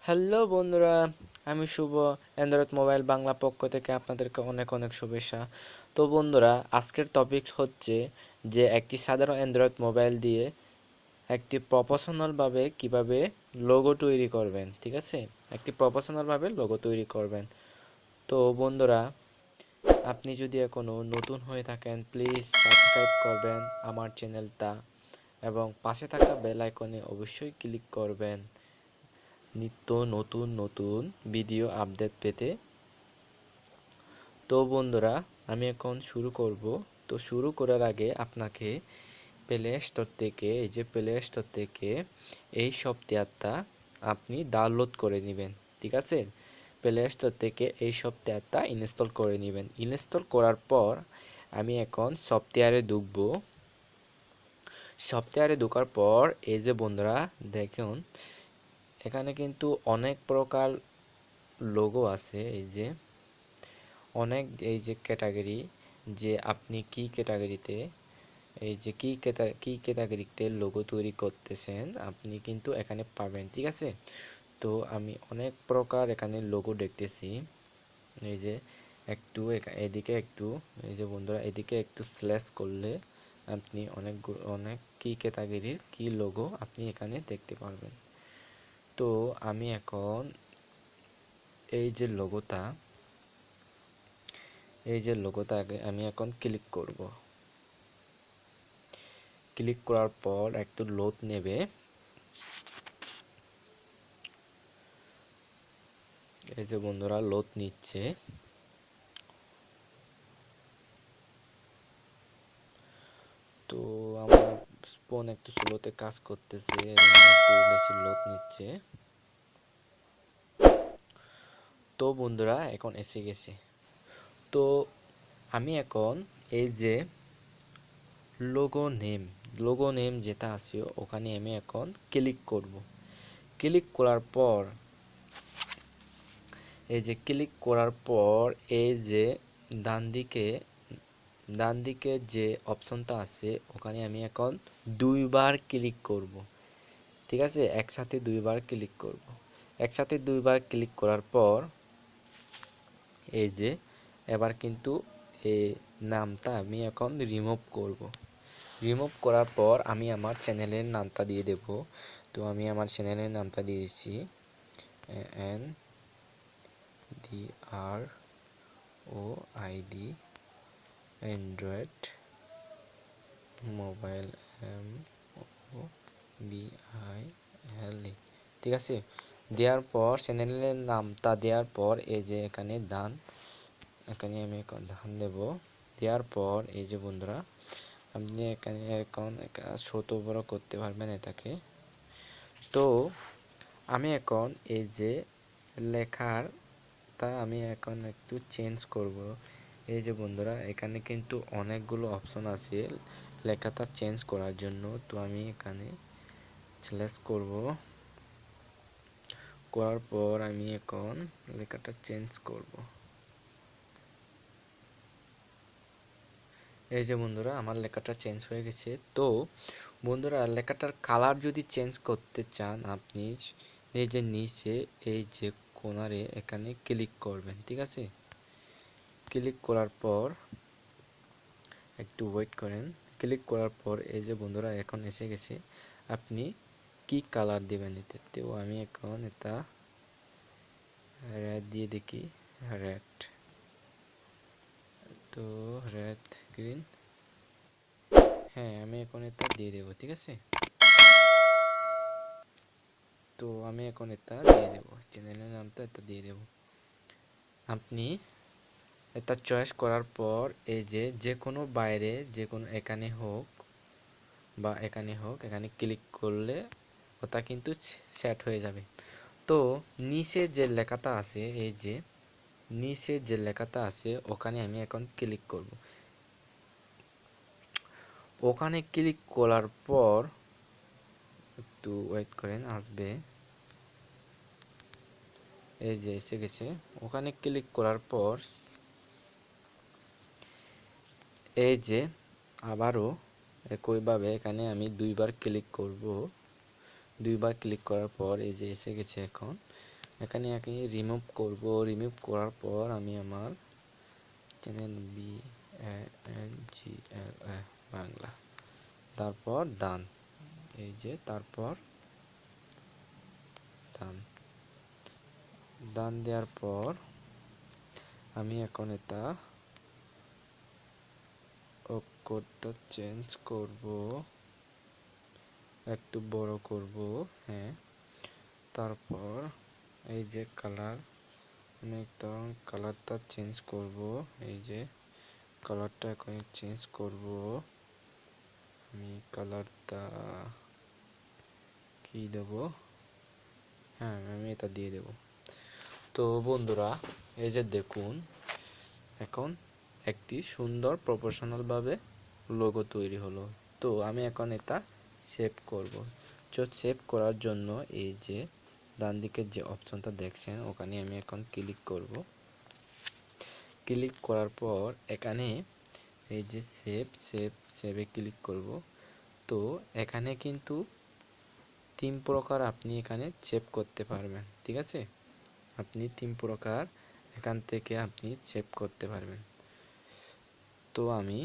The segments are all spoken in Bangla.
হ্যালো বন্ধুরা, আমি শুভ অ্যান্ড্রয়েড মোবাইল বাংলা পক্ষ থেকে আপনাদেরকে অনেক অনেক শুভেচ্ছা। তো বন্ধুরা, আজকের টপিক হচ্ছে যে একটি সাধারণ অ্যান্ড্রয়েড মোবাইল দিয়ে একটি প্রফেশনালভাবে কিভাবে লোগো তৈরি করবেন। ঠিক আছে, একটি প্রফেশনালভাবে লোগো তৈরি করবেন। তো বন্ধুরা, আপনি যদি এখনও নতুন হয়ে থাকেন প্লিজ সাবস্ক্রাইব করবেন আমার চ্যানেলটা এবং পাশে থাকা বেল আইকনে অবশ্যই ক্লিক করবেন নিত্য নতুন নতুন ভিডিও আপডেট পেতে। তো বন্ধুরা, আমি এখন শুরু করব। তো শুরু করার আগে আপনাকে প্লে স্টোর থেকে এই সফটওয়্যারটা আপনি ডাউনলোড করে নেবেন। ঠিক আছে, প্লে স্টোর থেকে এই সফটওয়্যারটা ইনস্টল করে নেবেন। ইনস্টল করার পর আমি এখন সফটওয়্যারে ঢোকার পর এই যে বন্ধুরা দেখুন, এখানে কিন্তু অনেক প্রকার লোগো আছে। এই যে ক্যাটাগরি, যে আপনি কি ক্যাটাগরিতে কি ক্যাটাগরিতে লোগো তৈরি করতেছেন আপনি কিন্তু এখানে পাবেন। ঠিক আছে, তো আমি অনেক প্রকার এখানে লোগো দেখতেছি। এই যে এদিকে একটু, এই যে বন্ধুরা এদিকে একটু স্ল্যাশ করলে আপনি অনেক কি ক্যাটাগরির কি লোগো আপনি এখানে দেখতে পারবেন। তো আমি এখন এই যে লোগোটা আগে আমি এখন ক্লিক করব। ক্লিক করার পর একটু লোড নেবে। এই যে বন্ধুরা লোড নিচ্ছে। তো আমার ফোন একটু স্লোতে কাজ করতেছে, একটু বেশি লোড নিচ্ছে। তো বন্ধুরা এখন এসে গেছে। তো আমি এখন এই যে লোগো নেম যেটা আছে ওখানে আমি এখন ক্লিক করব। ক্লিক করার পর এই যে ডান দিকে ডান দিকে যে অপশনটা আছে ওখানে আমি এখন দুইবার ক্লিক করব। ঠিক আছে, একসাথে দুইবার ক্লিক করার পর এই যে এবার কিন্তু এই নামটা আমি এখন রিমুভ করার পর আমি আমার চ্যানেলের নামটা দিয়ে দেব। তো আমি আমার চ্যানেলের নামটা দিয়েছি ANDROID অ্যান্ড্রয়েড মোবাইল MOBILE। ঠিক আছে, দেওয়ার পর চ্যানেলের নামটা দেওয়ার পর এই যে এখানে আমি এখন ধান দেব। দেওয়ার পর এই যে বন্ধুরা আপনি এখানে এখন ছোট বড় করতে পারবেন এটাকে। তো আমি এখন এই যে লেখারটা আমি এখন একটু চেঞ্জ করব। এই যে বন্ধুরা এখানে কিন্তু অনেকগুলো অপশন আছে লেখাটা চেঞ্জ করার জন্য। তো আমি এখানে সিলেক্ট করব। করার পর আমি এখন লেখাটা চেঞ্জ করব। এই যে বন্ধুরা আমার লেখাটা চেঞ্জ হয়ে গেছে। তো বন্ধুরা লেখাটার কালার যদি চেঞ্জ করতে চান আপনি এই যে নিচে এই যে কোণারে এখানে ক্লিক করবেন। ঠিক আছে, ক্লিক করার পর একটু ওয়েট করেন। ক্লিক করার পর এই যে বন্ধুরা এখন এসে গেছে। আপনি কি কালার দিবেন এতে। তো আমি এখন এটা রেড দিয়ে দেখি, রেড। তো রেড গ্রিন, হ্যাঁ আমি এখন এটা দিয়ে দেবো। ঠিক আছে, তো আমি এখন এটা দিয়ে দেব, চ্যানেলের নামটা এটা দিয়ে দেব। আপনি এটা চয়েস করার পর এই যে যে কোনো বাইরে যে কোনো এখানে হোক এখানে ক্লিক করলে ওটা কিন্তু সেট হয়ে যাবে। তো নিচে যে লেখাটা আছে ওখানে আমি এখন ক্লিক করব। ওখানে ক্লিক করার পর একটু ওয়েট করেন, আসবে। এই যে এসে গেছে। ওখানে ক্লিক করার পর এই যে আবারও একইভাবে এখানে আমি দুইবার ক্লিক করব। দুইবার ক্লিক করার পর এই যে এসে গেছে এখন। এখানে একে রিমুভ করার পর আমি আমার চ্যানেল BANGL বাংলা, তারপর ডান, এই যে তারপর ডান, ডান দেওয়ার পর আমি এখন এটা অক্ষরটা চেঞ্জ করব, একটু বড় করব, হ্যাঁ। তারপর এই যে কালার, আমি একদম কালারটা চেঞ্জ করব, এই যে কালারটা এখন চেঞ্জ করব, আমি কালারটা কি দেব, হ্যাঁ আমি এটা দিয়ে দেব। তো বন্ধুরা এই যে দেখুন এখন একটি সুন্দর প্রফেশনাল ভাবে লোগো তৈরি হলো। তো আমি এখন এটা সেভ করব। তো সেভ করার জন্য এই যে ডান দিকের যে অপশনটা দেখছেন ওখানে আমি এখন ক্লিক করব। ক্লিক করার পর এখানে এই যে সেভে ক্লিক করব। তো এখানে কিন্তু 3 প্রকার আপনি এখানে সেভ করতে পারবেন, ঠিক আছে। আপনি 3 প্রকার এখান থেকে আপনি সেভ করতে পারবেন। তো আমি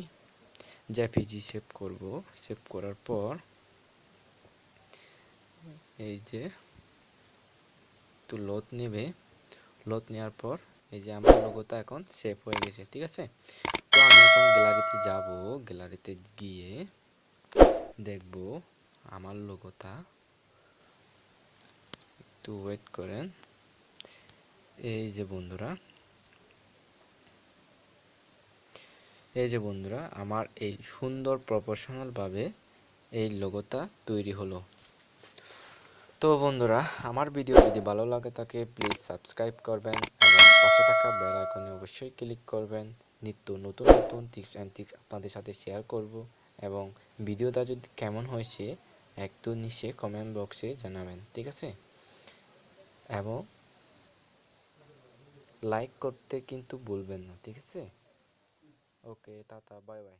জেপিজি সেভ করব। সেভ করার পর এই যে একটু লোড নেবে, লোড নেওয়ার পর এই যে আমার লোগোটা এখন সেভ হয়ে গেছে, ঠিক আছে। তো আমি এখন গ্যালারিতে যাব, গ্যালারিতে গিয়ে দেখব আমার লোগোটা, একটু ওয়েট করেন। এই যে বন্ধুরা, এই যে বন্ধুরা আমার এই সুন্দর প্রফেশনাল ভাবে এই লোগোটা তৈরি হলো। তো বন্ধুরা আমার ভিডিও যদি ভালো লাগে থাকে প্লিজ সাবস্ক্রাইব করবেন এবং পাশে থাকা বেল আইকনে অবশ্যই ক্লিক করবেন। নিত্য নতুন নতুন টিপস অ্যান্ড ট্রিক্স আপনাদের সাথে শেয়ার করব এবং ভিডিওটা যদি কেমন হয়েছে একটু নিচে কমেন্ট বক্সে জানাবেন, ঠিক আছে। এবং লাইক করতে কিন্তু ভুলবেন না, ঠিক আছে। ওকে, টাটা, বাই বাই।